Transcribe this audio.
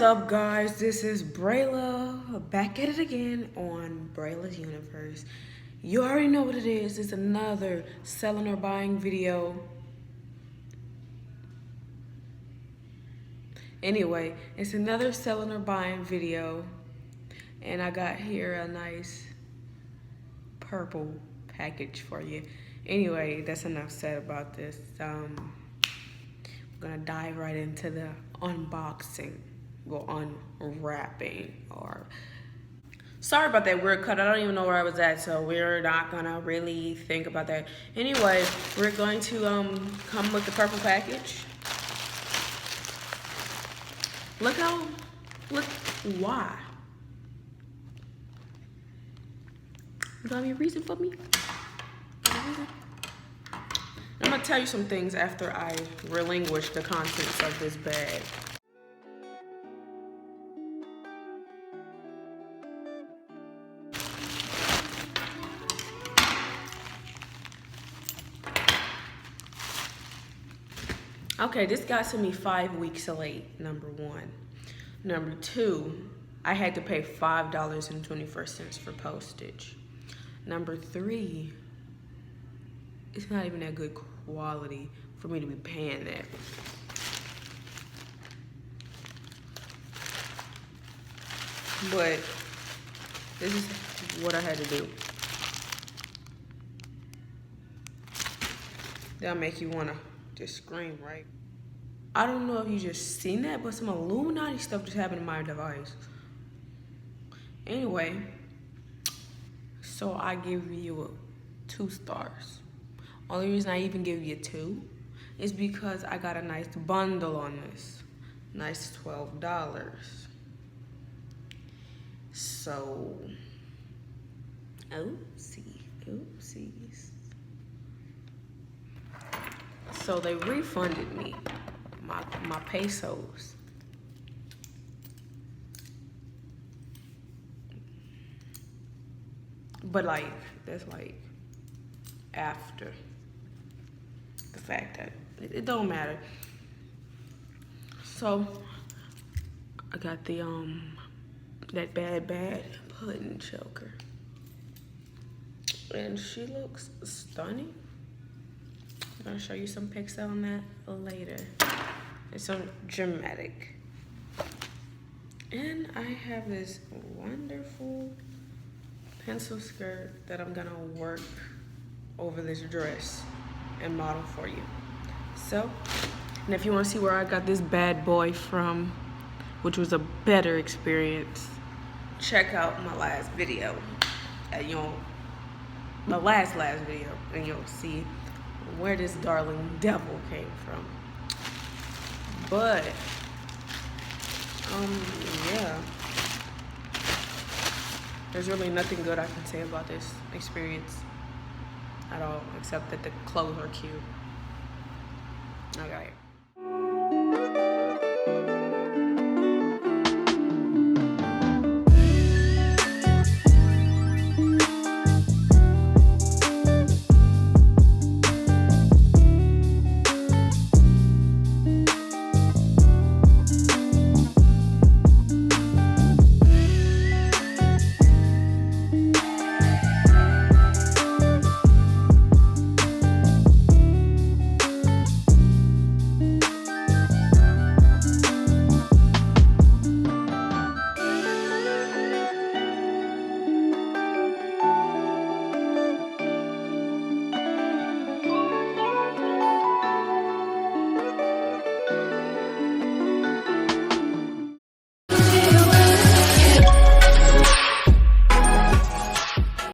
up, guys? This is Brayla, back at it again on Brayla's Universe. You already know what it is. It's another selling or buying video. Anyway, it's another selling or buying video. And I got here a nice purple package for you. Anyway, that's enough said about this. We're gonna dive right into the unboxing. Well, unwrapping, or sorry about that weird cut. I don't even know where I was at, so we're not gonna really think about that. Anyway, we're going to come with the purple package. Why? You got any reason for me? I'm gonna tell you some things after I relinquish the contents of this bag. Okay, this got to me 5 weeks late, number one. Number two, I had to pay $5.21 for postage. Number three, it's not even that good quality for me to be paying that. But this is what I had to do. That'll make you wanna just scream, right? I don't know if you just seen that, but some Illuminati stuff just happened to my device. Anyway, so I give you 2 stars. Only reason I even give you 2 is because I got a nice bundle on this. Nice $12. So, oopsies. So they refunded me my pesos. But like, that's like after the fact that it don't matter. So I got the that bad pudding choker, and she looks stunning. I'm gonna show you some pics on that later. It's so dramatic. And I have this wonderful pencil skirt that I'm gonna work over this dress and model for you. So, and if you wanna see where I got this bad boy from, which was a better experience, check out my last video. My last video, and you'll see where this darling devil came from. But yeah, there's really nothing good I can say about this experience at all, except that the clothes are cute. Okay.